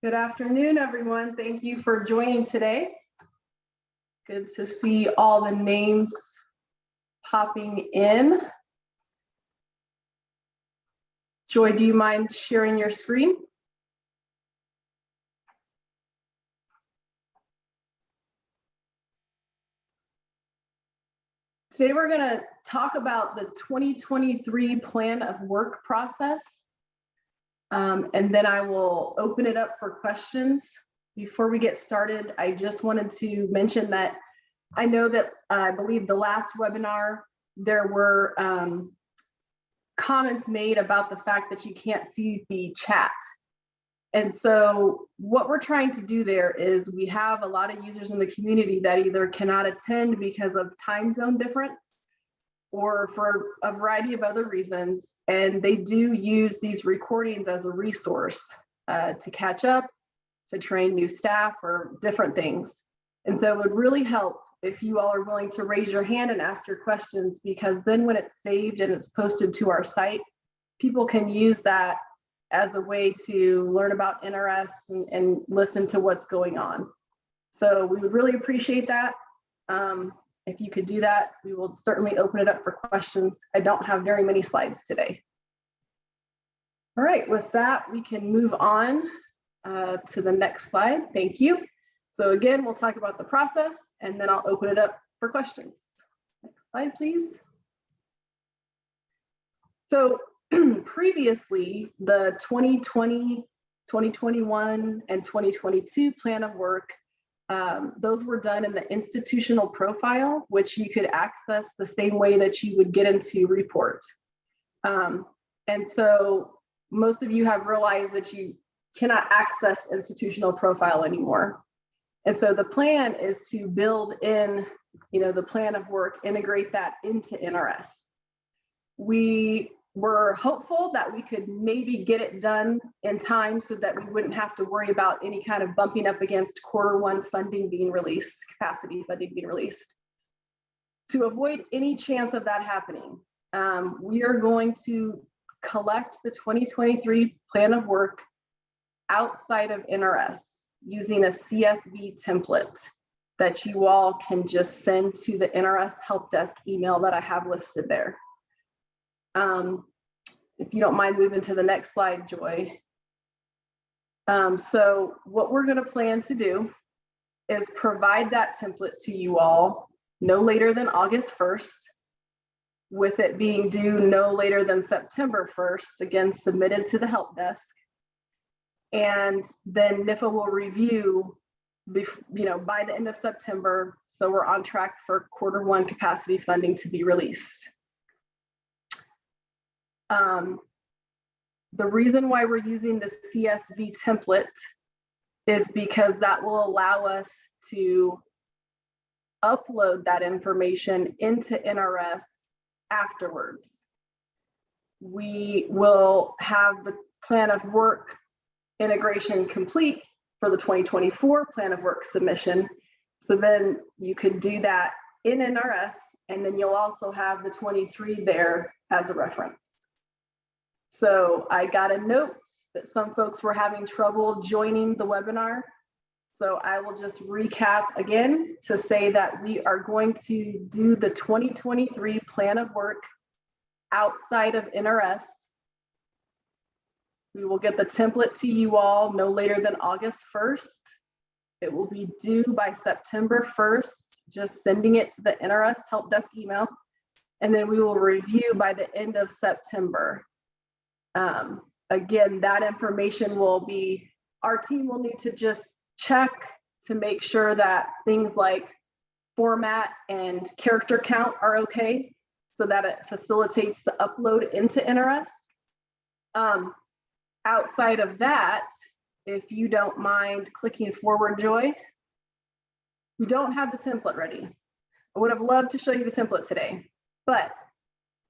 Good afternoon, everyone. Thank you for joining today. Good to see all the names popping in. Joy, do you mind sharing your screen? Today we're going to talk about the 2023 plan of work process. And then I will open it up for questions. Before we get started, I just wanted to mention that I know that I believe the last webinar, there were comments made about the fact that you can't see the chat. And so what we're trying to do there is we have a lot of users in the community that either cannot attend because of time zone difference or for a variety of other reasons. And they do use these recordings as a resource to catch up, to train new staff or different things. And so it would really help if you all are willing to raise your hand and ask your questions, because then when it's saved and it's posted to our site, people can use that as a way to learn about NRS and listen to what's going on. So we would really appreciate that. If you could do that, we will certainly open it up for questions. I don't have very many slides today. All right, with that, we can move on to the next slide. Thank you. So again, we'll talk about the process and then I'll open it up for questions. Next slide, please. So previously, the 2020, 2021, and 2022 plan of work, those were done in the institutional profile, which you could access the same way that you would get into report. And so most of you have realized that you cannot access institutional profile anymore. And so the plan is to build in, the plan of work, integrate that into NRS. We were hopeful that we could maybe get it done in time so that we wouldn't have to worry about any kind of bumping up against Q1 funding being released, capacity funding being released. To avoid any chance of that happening, we are going to collect the 2023 plan of work outside of NRS using a CSV template that you all can just send to the NRS help desk email that I have listed there. If you don't mind moving to the next slide, Joy. So what we're going to plan to do is provide that template to you all no later than August 1st, with it being due no later than September 1st, again, submitted to the help desk. And then NIFA will review, by the end of September. So we're on track for Q1 capacity funding to be released. The reason why we're using the CSV template is because that will allow us to upload that information into NRS afterwards. We will have the plan of work integration complete for the 2024 plan of work submission. So then you could do that in NRS, and then you'll also have the 23 there as a reference. So I got a note that some folks were having trouble joining the webinar. So I will just recap again to say that we are going to do the 2023 plan of work outside of NRS. We will get the template to you all no later than August 1st. It will be due by September 1st, just sending it to the NRS help desk email. And then we will review by the end of September. Again, that information will be, our team will need to just check to make sure that things like format and character count are okay, so that it facilitates the upload into NRS. Outside of that, if you don't mind clicking forward, Joy, we don't have the template ready. I would have loved to show you the template today, but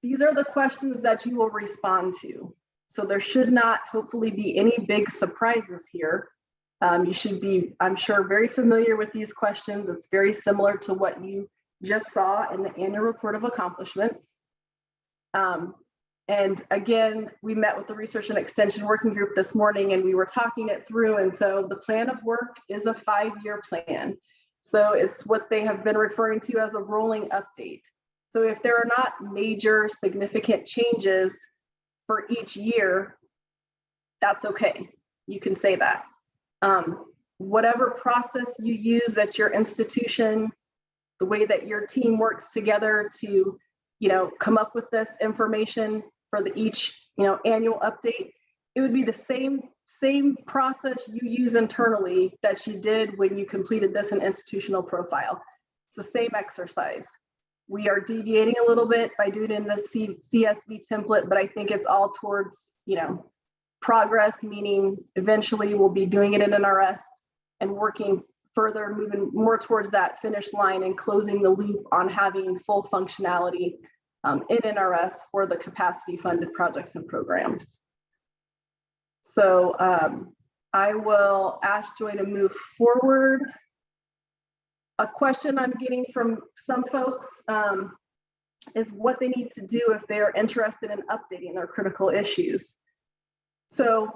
these are the questions that you will respond to. So there should not hopefully be any big surprises here. You should be, I'm sure, very familiar with these questions. It's very similar to what you just saw in the annual report of accomplishments. And again, we met with the Research and Extension Working Group this morning, and we were talking it through. And so the plan of work is a 5-year plan. So it's what they have been referring to as a rolling update. So if there are not major significant changes for each year, that's okay. You can say that. Whatever process you use at your institution, the way that your team works together to, come up with this information for each, annual update, it would be the same process you use internally that you did when you completed this in institutional profile. It's the same exercise. We are deviating a little bit by doing it in the CSV template, but I think it's all towards, progress, meaning eventually we'll be doing it in NRS and working further, moving more towards that finish line and closing the loop on having full functionality in NRS for the capacity funded projects and programs. So I will ask Joy to move forward. A question I'm getting from some folks is what they need to do if they are interested in updating their critical issues. So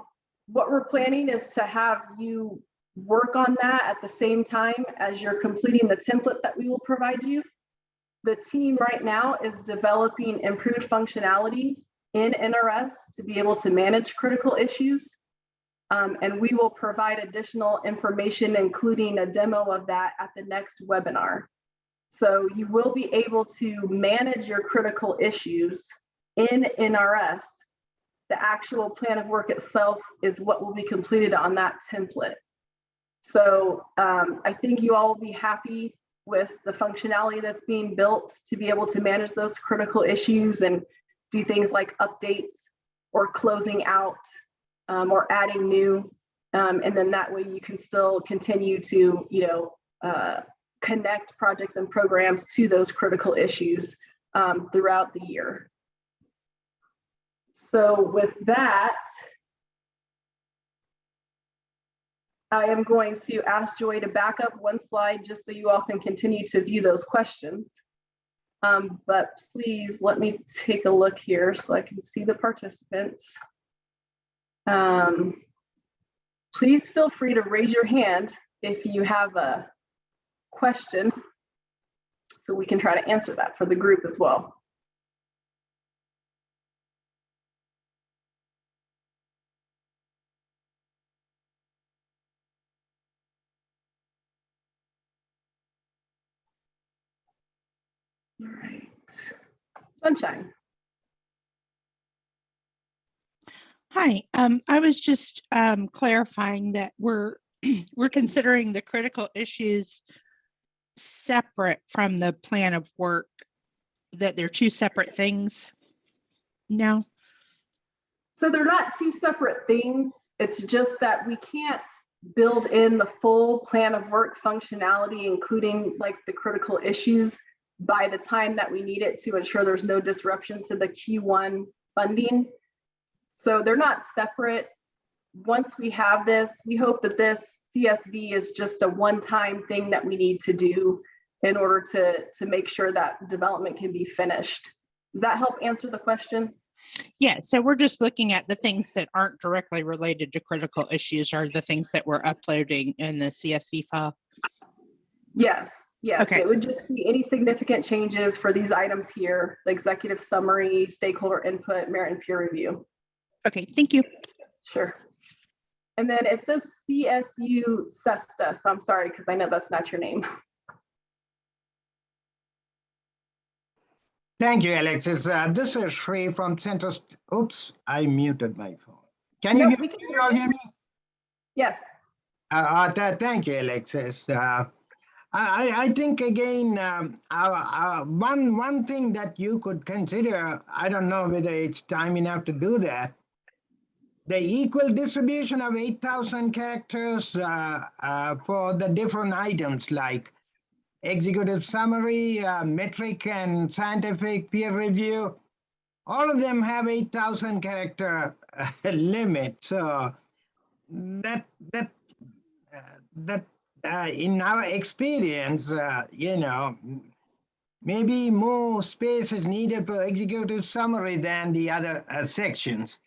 what we're planning is to have you work on that at the same time as you're completing the template that we will provide you. The team right now is developing improved functionality in NRS to be able to manage critical issues. And we will provide additional information, including a demo of that at the next webinar. So you will be able to manage your critical issues in NRS. The actual plan of work itself is what will be completed on that template. So I think you all will be happy with the functionality that's being built to be able to manage those critical issues and do things like updates or closing out or adding new. And then that way you can still continue to, connect projects and programs to those critical issues throughout the year. So with that, I am going to ask Joy to back up one slide just so you all can continue to view those questions. But please let me take a look here so I can see the participants. Please feel free to raise your hand if you have a question so we can try to answer that for the group as well. All right, Sunshine. Hi, I was just clarifying that we're considering the critical issues separate from the plan of work, that they're two separate things now. So they're not two separate things. It's just that we can't build in the full plan of work functionality, including like the critical issues, by the time that we need it to ensure there's no disruption to the Q1 funding. So they're not separate. Once we have this, we hope that this CSV is just a one-time thing that we need to do in order to make sure that development can be finished. Does that help answer the question? Yeah, so we're just looking at the things that aren't directly related to critical issues, or the things that we're uploading in the CSV file. Yes. Yes, okay. It would just be any significant changes for these items here: the executive summary, stakeholder input, merit and peer review. Okay, thank you. Sure. And then it says CSU SESTA, so I'm sorry, because I know that's not your name. Thank you, Alexis. This is Sri from Central. Oops, I muted my phone. Can you all hear me? Yes. Thank you, Alexis. I think again, one thing that you could consider, I don't know whether it's time enough to do that, the equal distribution of 8,000 characters for the different items like executive summary, metric and scientific peer review. All of them have 8,000 character limit. So that in our experience, maybe more space is needed for executive summary than the other sections.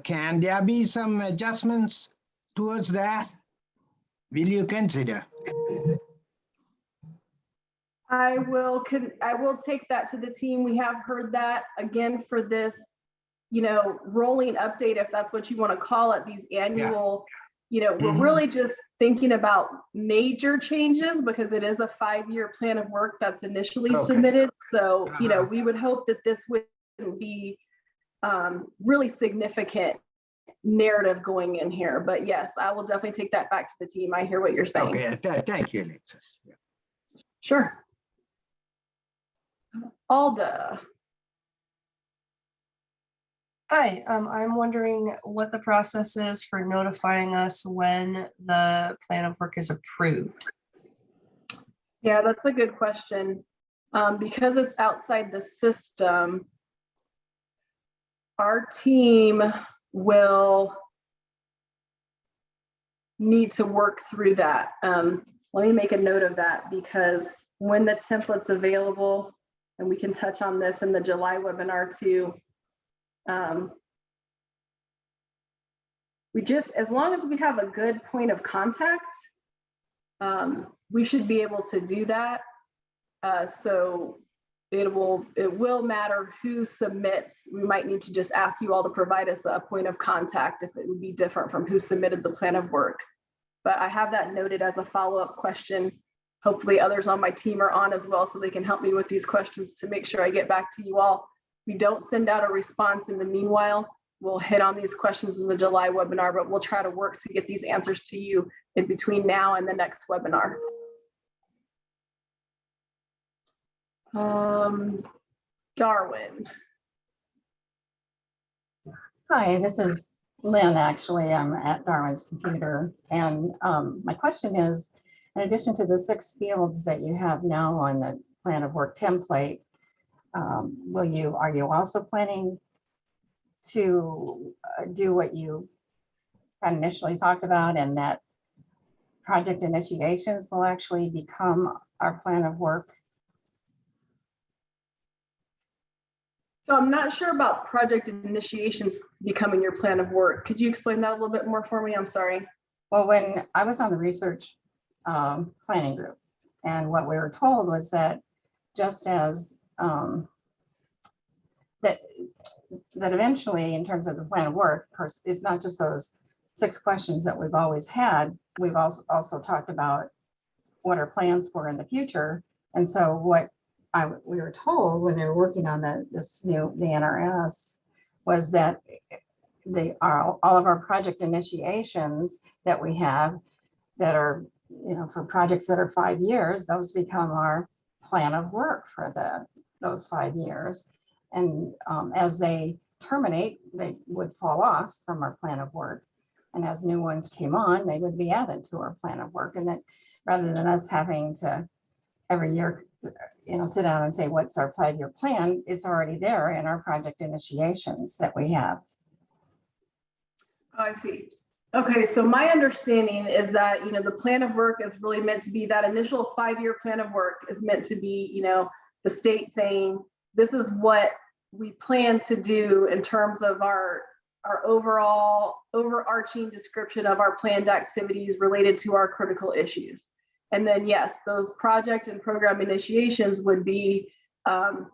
Can there be some adjustments towards that? Will you consider? I will take that to the team. We have heard that again for this, rolling update, if that's what you want to call it, these annual, we're really just thinking about major changes because it is a 5-year plan of work that's initially submitted. So, we would hope that this wouldn't be really significant narrative going in here. But yes, I will definitely take that back to the team. I hear what you're saying. Okay, thank you, Alexis. Yeah. Sure. Alda. Hi, I'm wondering what the process is for notifying us when the plan of work is approved. Yeah, that's a good question. Because it's outside the system, our team will need to work through that. Let me make a note of that, because when the template's available, and we can touch on this in the July webinar too, we just, as long as we have a good point of contact, we should be able to do that. So it will matter who submits. We might need to just ask you all to provide us a point of contact if it would be different from who submitted the plan of work. But I have that noted as a follow-up question. Hopefully others on my team are on as well, so they can help me with these questions to make sure I get back to you all. We don't send out a response in the meanwhile. We'll hit on these questions in the July webinar, but we'll try to work to get these answers to you in between now and the next webinar. Darwin. Hi, this is Lynn. Actually, I'm at Darwin's computer. And my question is, in addition to the 6 fields that you have now on the plan of work template, are you also planning to do what you had initially talked about, and that project initiations will actually become our plan of work? So I'm not sure about project initiations becoming your plan of work. Could you explain that a little bit more for me? I'm sorry. Well, when I was on the research planning group, and what we were told was that just as that eventually, in terms of the plan of work, of course, it's not just those 6 questions that we've always had. We've also talked about what our plans for in the future. And so what we were told when they were working on the NRS was that all of our project initiations that we have that are, for projects that are 5 years, those become our plan of work for those 5 years. And as they terminate, they would fall off from our plan of work. And as new ones came on, they would be added to our plan of work. And that rather than us having to every year, sit down and say, what's our 5-year plan? It's already there in our project initiations that we have. Oh, I see. Okay, so my understanding is that, the plan of work is really meant to be, that initial 5-year plan of work is meant to be, the state saying, this is what we plan to do in terms of our overall overarching description of our planned activities related to our critical issues. And then, yes, those project and program initiations would be the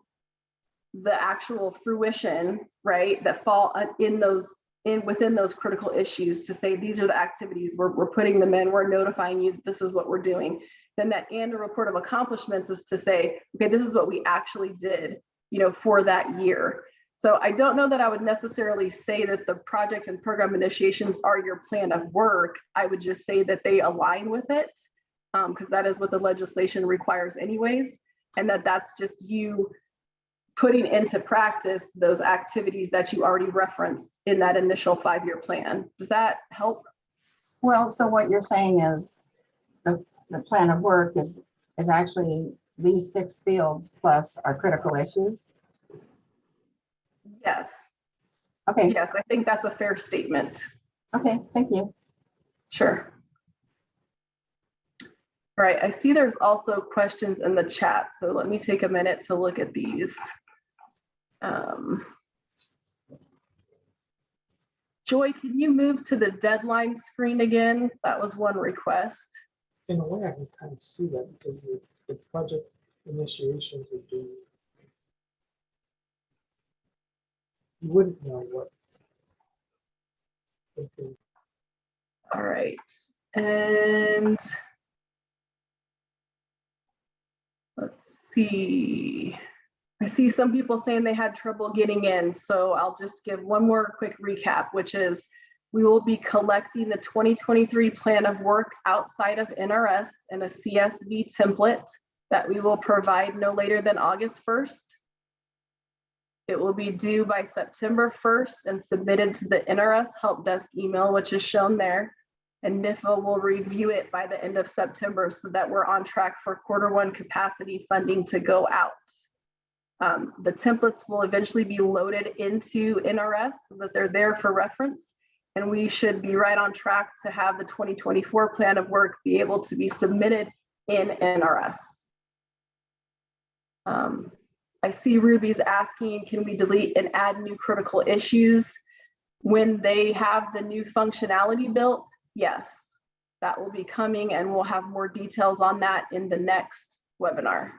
actual fruition, right, that fall within those critical issues, to say these are the activities, we're putting them in, we're notifying you this is what we're doing. Then that annual report of accomplishments is to say, okay, this is what we actually did, for that year. So I don't know that I would necessarily say that the project and program initiations are your plan of work. I would just say that they align with it, because that is what the legislation requires anyways, and that's just you putting into practice those activities that you already referenced in that initial 5-year plan. Does that help? Well, so what you're saying is the plan of work is actually these 6 fields plus our critical issues? Yes. Okay. Yes, I think that's a fair statement. Okay, thank you. Sure. All right, I see there's also questions in the chat, so let me take a minute to look at these. Joy, can you move to the deadline screen again? That was one request. In a way, I can kind of see that because the project initiations would be, you wouldn't know what. would be. All right, and let's see. I see some people saying they had trouble getting in, so I'll just give one more quick recap, which is we will be collecting the 2023 plan of work outside of NRS in a CSV template that we will provide no later than August 1st. It will be due by September 1st and submitted to the NRS help desk email, which is shown there. And NIFA will review it by the end of September so that we're on track for Q1 capacity funding to go out. The templates will eventually be loaded into NRS so that they're there for reference. And we should be right on track to have the 2024 plan of work be able to be submitted in NRS. I see Ruby's asking, can we delete and add new critical issues when they have the new functionality built? Yes, that will be coming, and we'll have more details on that in the next webinar.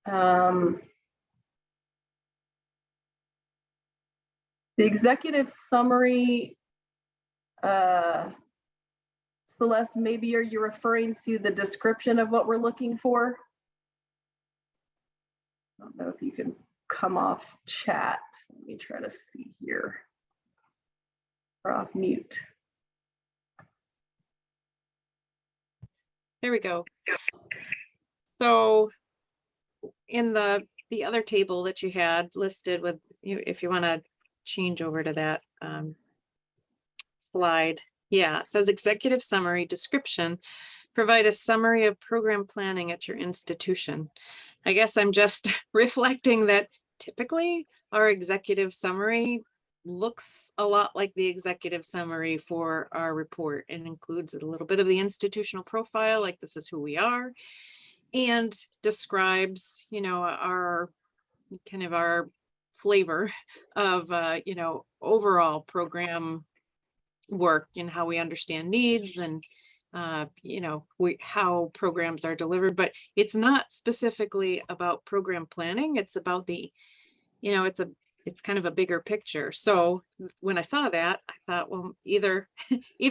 The executive summary, Celeste, maybe are you referring to the description of what we're looking for? I don't know if you can come off chat. Let me try to see here. Or off mute. There we go. So in the other table that you had listed with you, if you want to change over to that slide. Yeah, it says executive summary description. Provide a summary of program planning at your institution. I guess I'm just reflecting that typically our executive summary looks a lot like the executive summary for our report and includes a little bit of the institutional profile, like this is who we are, and describes, you know, our kind of our flavor of, you know, overall program work and how we understand needs and you know, how programs are delivered, but it's not specifically about program planning. It's about the, you know, it's kind of a bigger picture. So when I saw that, I thought, well, either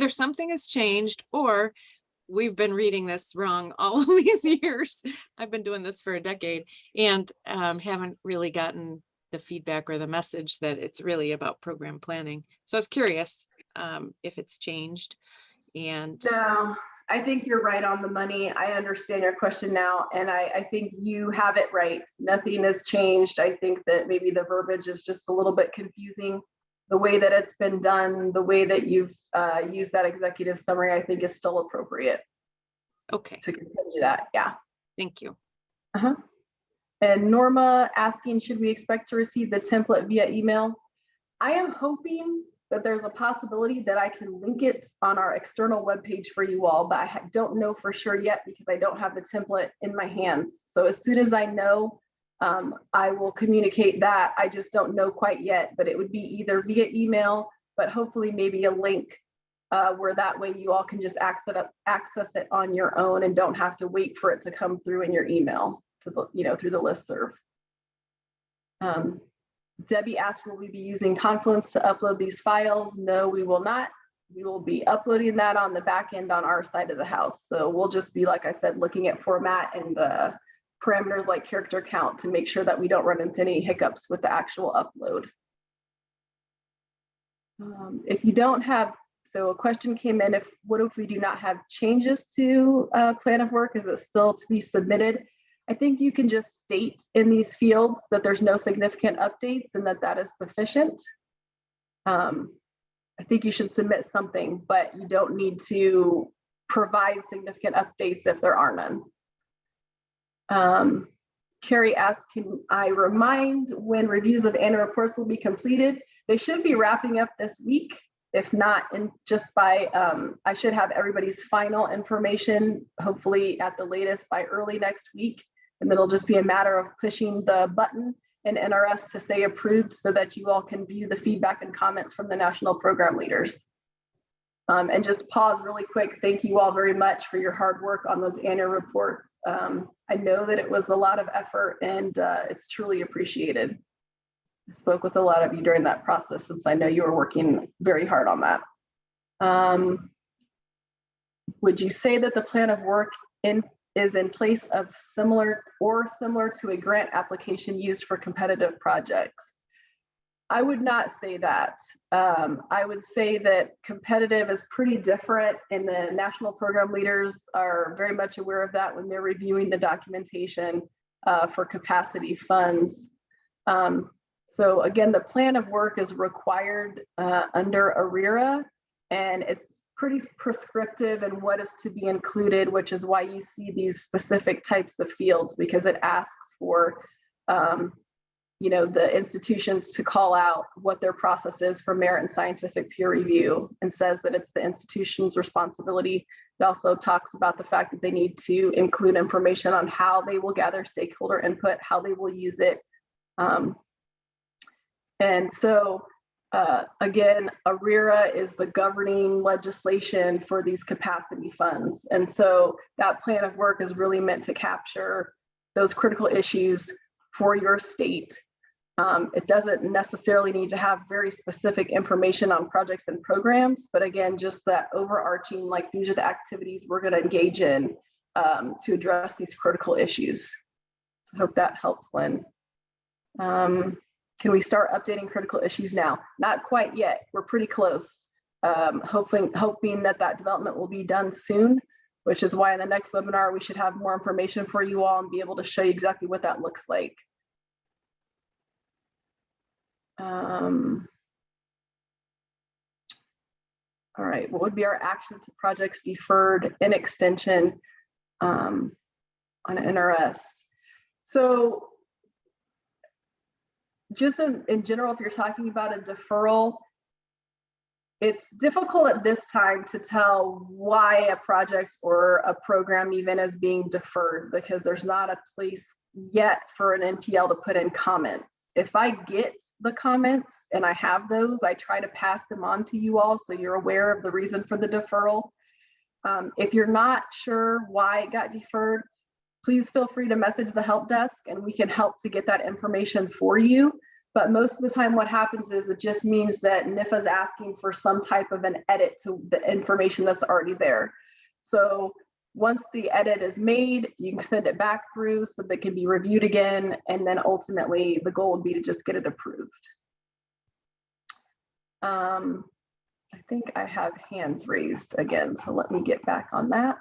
something has changed or we've been reading this wrong all of these years. I've been doing this for a decade and haven't really gotten the feedback or the message that it's really about program planning. So I was curious if it's changed. And no, I think you're right on the money. I understand your question now, and I think you have it right. Nothing has changed. I think that maybe the verbiage is just a little bit confusing. The way that it's been done, the way that you've used that executive summary, I think is still appropriate. okay, To continue that, yeah. thank you. And Norma asking, should we expect to receive the template via email? I am hoping that there's a possibility that I can link it on our external webpage for you all, but I don't know for sure yet because I don't have the template in my hands. So as soon as I know, I will communicate that. I just don't know quite yet, but it would be either via email, but hopefully maybe a link where that way you all can just access it on your own and don't have to wait for it to come through in your email to the, you know, through the listserv. Debbie asked, will we be using Confluence to upload these files? No, we will not. We will be uploading that on the back end on our side of the house. So we'll just be, like I said, looking at format and the parameters like character count to make sure that we don't run into any hiccups with the actual upload. If you don't have, so a question came in, what if we do not have changes to plan of work? Is it still to be submitted? I think you can just state in these fields that there's no significant updates and that is sufficient. I think you should submit something, but you don't need to provide significant updates if there are none. Carrie asked, can I remind when reviews of annual reports will be completed? They should be wrapping up this week. If not, and just by, I should have everybody's final information, hopefully at the latest by early next week. And it'll just be a matter of pushing the button in NRS to say approved so that you all can view the feedback and comments from the national program leaders. And just pause really quick. Thank you all very much for your hard work on those annual reports. I know that it was a lot of effort and it's truly appreciated. I spoke with a lot of you during that process since I know you were working very hard on that. Would you say that the plan of work is in place of similar to a grant application used for competitive projects? I would not say that. I would say that competitive is pretty different, and the national program leaders are very much aware of that when they're reviewing the documentation for capacity funds. So again, the plan of work is required under ARERA, and it's pretty prescriptive in what is to be included, which is why you see these specific types of fields, because it asks for the institutions to call out what their process is for merit and scientific peer review, and says that it's the institution's responsibility. It also talks about the fact that they need to include information on how they will gather stakeholder input, how they will use it. And so again, ARERA is the governing legislation for these capacity funds. And so that plan of work is really meant to capture those critical issues for your state. It doesn't necessarily need to have very specific information on projects and programs, but again, just that overarching, like, these are the activities we're going to engage in to address these critical issues. I hope that helps, Lynn. Can we start updating critical issues now? Not quite yet. We're pretty close. Hoping that development will be done soon, which is why in the next webinar, we should have more information for you all and be able to show you exactly what that looks like. All right, what would be our action to projects deferred in extension on NRS? So just in general, if you're talking about a deferral, it's difficult at this time to tell why a project or a program even is being deferred, because there's not a place yet for an NPL to put in comments. If I get the comments and I have those, I try to pass them on to you all so you're aware of the reason for the deferral. If you're not sure why it got deferred, please feel free to message the help desk and we can help to get that information for you. But most of the time what happens is it just means that NIFA is asking for some type of an edit to the information that's already there. So once the edit is made, you can send it back through so that it can be reviewed again. And then ultimately the goal would be to just get it approved. I think I have hands raised again, so let me get back on that.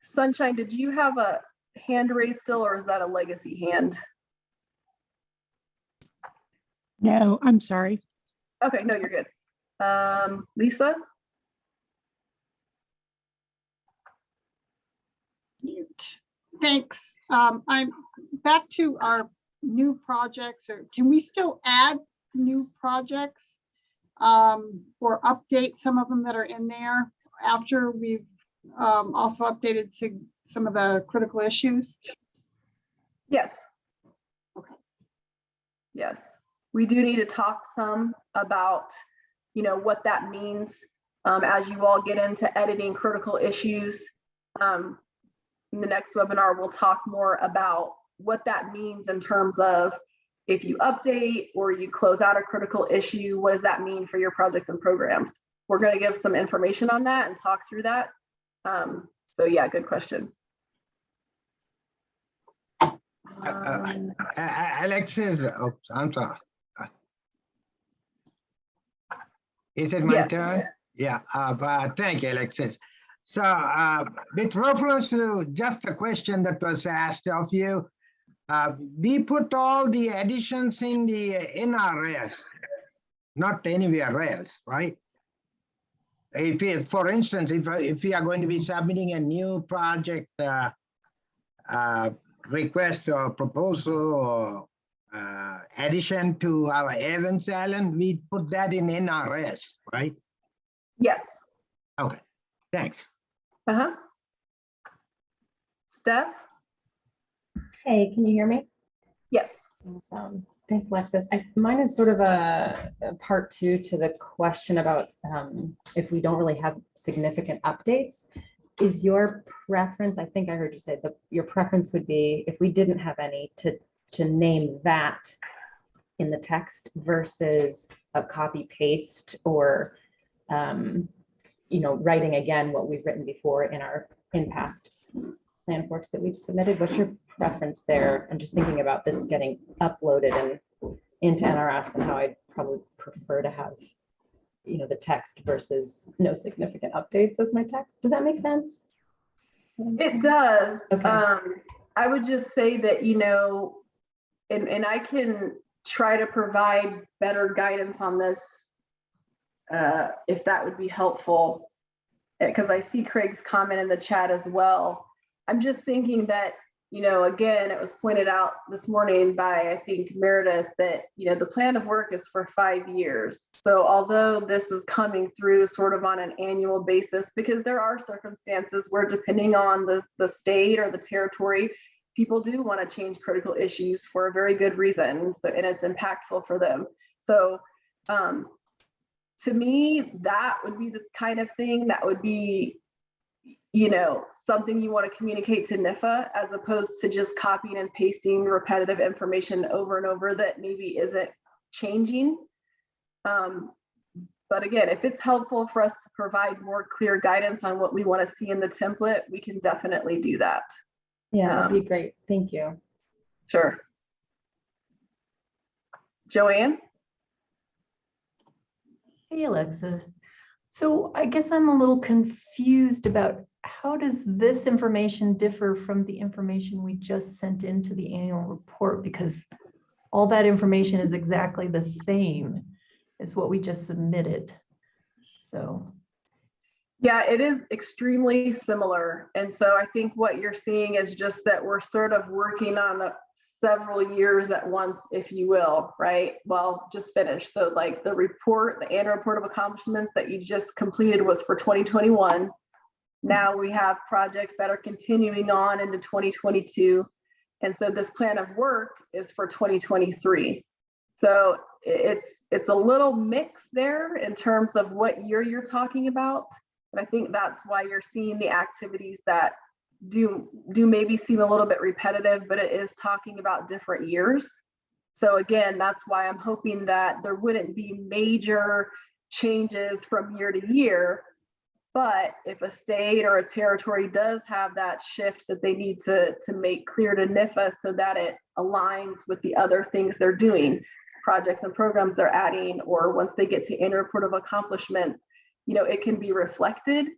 Sunshine, did you have a hand raised still, or is that a legacy hand? No, I'm sorry. Okay, no, you're good. Lisa? Mute. Thanks. I'm back to our new projects, or can we still add new projects or update some of them that are in there after we've also updated some of the critical issues? Yes. Okay. Yes, we do need to talk some about, what that means as you all get into editing critical issues. In the next webinar, we'll talk more about what that means in terms of if you update or you close out a critical issue, what does that mean for your projects and programs? We're going to give some information on that and talk through that. So yeah, good question. Alexis, oops, I'm sorry. Is it my Yes. turn? Yeah, thank you, Alexis. So with reference to just a question that was asked of you, we put all the additions in the NRS, not anywhere else, right? If for instance, if we are going to be submitting a new project request or proposal or addition to our Evans Allen, we put that in NRS, right? Yes. Okay, thanks. Uh-huh. Steph? Hey, can you hear me? Yes. Awesome. Thanks, Alexis. Mine is sort of a part two to the question about if we don't really have significant updates. Is your preference, I think I heard you say that your preference would be if we didn't have any to name that in the text versus a copy paste or writing again what we've written before in past plan works that we've submitted. What's your preference there? I'm just thinking about this getting uploaded and into NRS and how I'd probably prefer to have, the text versus no significant updates as my text. Does that make sense? It does. Okay. I would just say that, and I can try to provide better guidance on this if that would be helpful, because I see Craig's comment in the chat as well. I'm just thinking that, again, it was pointed out this morning by, I think, Meredith, that, the plan of work is for 5 years. So although this is coming through sort of on an annual basis, because there are circumstances where depending on the state or the territory, people do want to change critical issues for a very good reason. So, and it's impactful for them. So to me, that would be the kind of thing that would be, something you want to communicate to NIFA, as opposed to just copying and pasting repetitive information over and over that maybe isn't changing. But again, if it's helpful for us to provide more clear guidance on what we want to see in the template, we can definitely do that. Yeah, that'd be great. Thank you. Sure. Joanne? Hey, Alexis. So I guess I'm a little confused about how does this information differ from the information we just sent into the annual report? Because all that information is exactly the same as what we just submitted. So. Yeah, it is extremely similar. And so I think what you're seeing is just that we're sort of working on several years at once, if you will, right? Well, just finished. So like the report, the annual report of accomplishments that you just completed was for 2021. Now we have projects that are continuing on into 2022. And so this plan of work is for 2023. So it's a little mix there in terms of what year you're talking about. And I think that's why you're seeing the activities that do maybe seem a little bit repetitive, but it is talking about different years. So again, that's why I'm hoping that there wouldn't be major changes from year to year. But if a state or a territory does have that shift that they need to make clear to NIFA so that it aligns with the other things they're doing, projects and programs they're adding, or once they get to annual report of accomplishments, it can be reflected.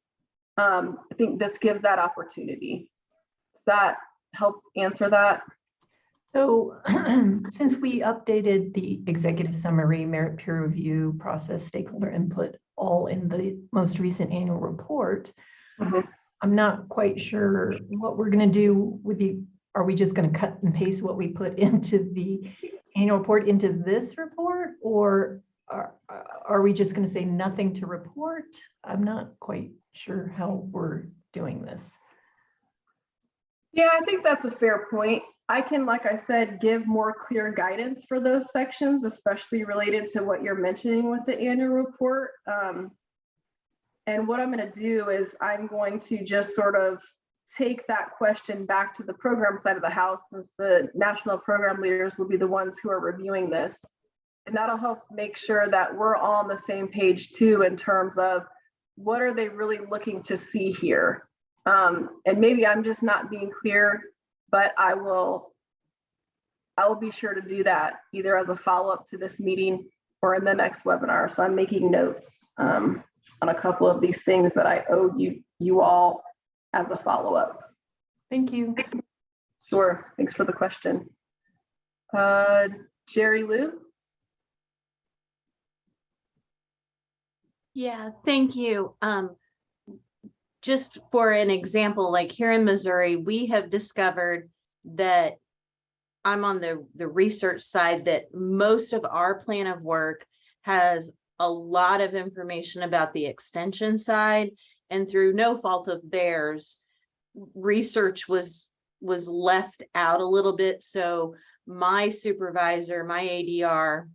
I think this gives that opportunity. Does that help answer that? So since we updated the executive summary, merit peer review process, stakeholder input, all in the most recent annual report, I'm not quite sure what we're going to do with are we just going to cut and paste what we put into the annual report into this report, or are we just going to say nothing to report? I'm not quite sure how we're doing this. Yeah, I think that's a fair point. I can, like I said, give more clear guidance for those sections, especially related to what you're mentioning with the annual report. And what I'm going to do is I'm going to just sort of take that question back to the program side of the house, since the national program leaders will be the ones who are reviewing this. And that'll help make sure that we're all on the same page too, in terms of what are they really looking to see here. And maybe I'm just not being clear, but I will be sure to do that either as a follow-up to this meeting or in the next webinar. So I'm making notes on a couple of these things that I owe you all as a follow-up. Thank you. Sure, thanks for the question. Jerry Lou? Yeah, thank you. Just for an example, like here in Missouri, we have discovered that I'm on the research side, that most of our plan of work has a lot of information about the extension side, and through no fault of theirs, research was left out a little bit. So my supervisor, my ADR,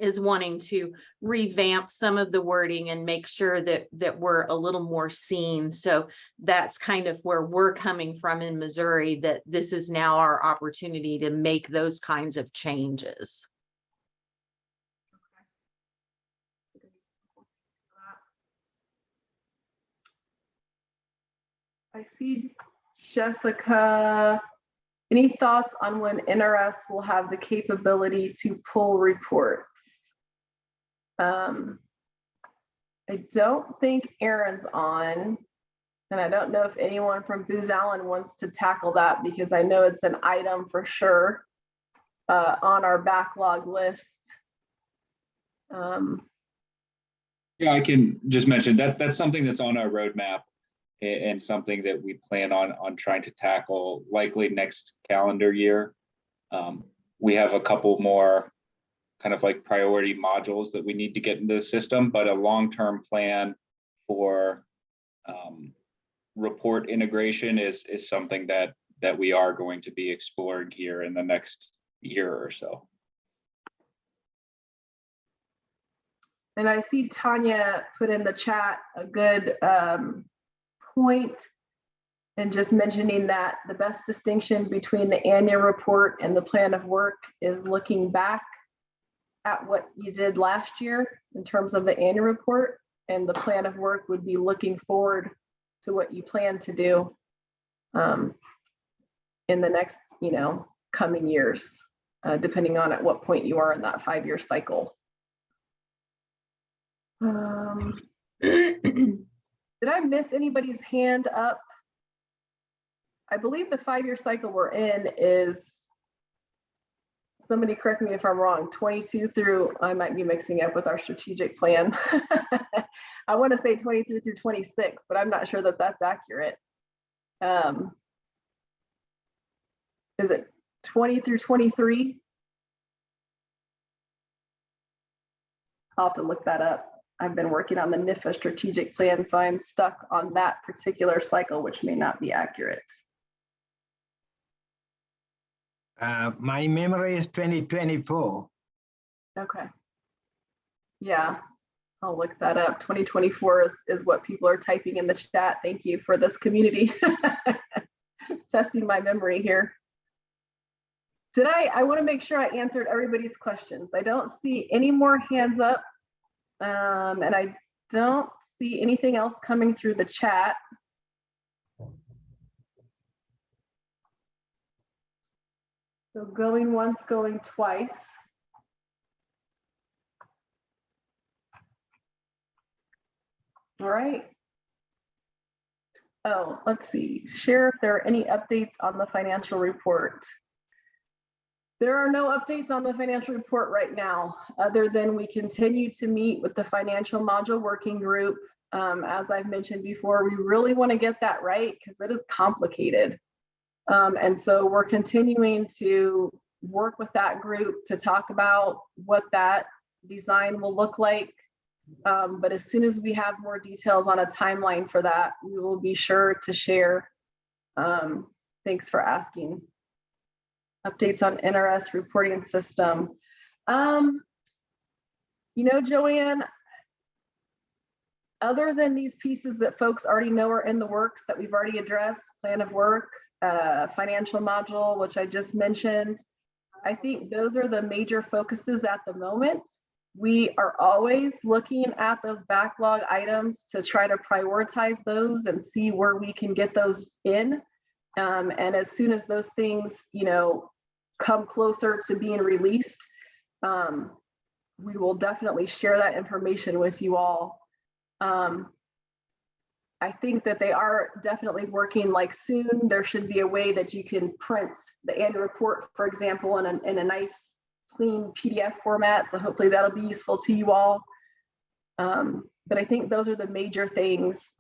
is wanting to revamp some of the wording and make sure that we're a little more seen. So that's kind of where we're coming from in Missouri, that this is now our opportunity to make those kinds of changes. I see Jessica. Any thoughts on when NRS will have the capability to pull reports? I don't think Aaron's on, and I don't know if anyone from Booz Allen wants to tackle that, because I know it's an item for sure on our backlog list. Yeah, I can just mention that that's something that's on our roadmap, and something that we plan on trying to tackle likely next calendar year. We have a couple more kind of like priority modules that we need to get into the system, but a long-term plan for report integration is something that we are going to be exploring here in the next year or so. And I see Tanya put in the chat a good point, and just mentioning that the best distinction between the annual report and the plan of work is looking back at what you did last year in terms of the annual report, and the plan of work would be looking forward to what you plan to do in the next, coming years, depending on at what point you are in that 5-year cycle. Did I miss anybody's hand up? I believe the 5-year cycle we're in is, somebody correct me if I'm wrong, 22 through, I might be mixing up with our strategic plan. I want to say 23 through 26, but I'm not sure that that's accurate. Is it 20 through 23? I'll have to look that up. I've been working on the NIFA strategic plan, so I'm stuck on that particular cycle, which may not be accurate. My memory is 2024. Okay. Yeah, I'll look that up. 2024 is what people are typing in the chat. Thank you for this community. Testing my memory here. I want to make sure I answered everybody's questions. I don't see any more hands up. And I don't see anything else coming through the chat. So going once, going twice. All right. Oh, let's see. Sheriff, if there are any updates on the financial report. There are no updates on the financial report right now, other than we continue to meet with the financial module working group. As I've mentioned before, we really want to get that right because it is complicated. And so we're continuing to work with that group to talk about what that design will look like. But as soon as we have more details on a timeline for that, we will be sure to share. Thanks for asking. Updates on NRS reporting system. Joanne, other than these pieces that folks already know are in the works that we've already addressed, plan of work, financial module, which I just mentioned, I think those are the major focuses at the moment. We are always looking at those backlog items to try to prioritize those and see where we can get those in. And as soon as those things, come closer to being released, we will definitely share that information with you all. I think that they are definitely working, like soon there should be a way that you can print the annual report, for example, in a nice clean PDF format. So hopefully that'll be useful to you all. But I think those are the major things.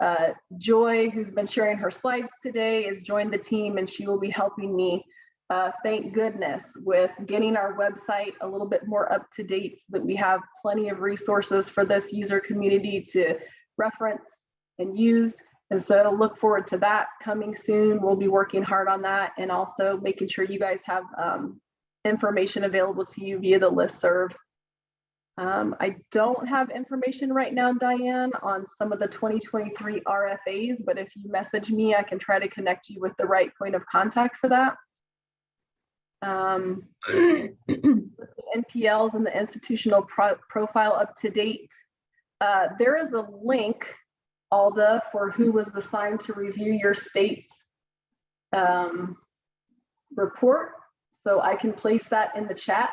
Joy, who's been sharing her slides today, has joined the team, and she will be helping me thank goodness, with getting our website a little bit more up to date so that we have plenty of resources for this user community to reference and use. And so look forward to that coming soon. We'll be working hard on that and also making sure you guys have information available to you via the listserv. I don't have information right now, Diane, on some of the 2023 RFAs, but if you message me, I can try to connect you with the right point of contact for that. The NPLs and the institutional profile up to date. There is a link, Alda, for who was assigned to review your state's report. So I can place that in the chat.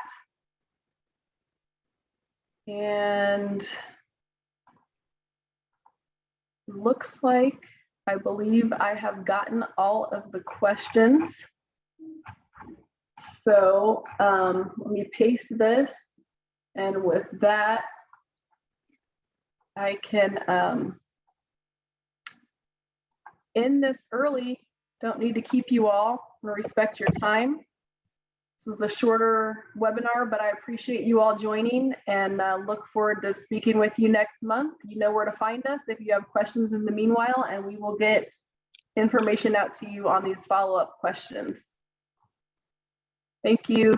And looks like, I believe I have gotten all of the questions. So let me paste this. And with that, I can end this early. Don't need to keep you all, respect your time. This was a shorter webinar, but I appreciate you all joining and look forward to speaking with you next month. You know where to find us if you have questions in the meanwhile, and we will get information out to you on these follow-up questions. Thank you.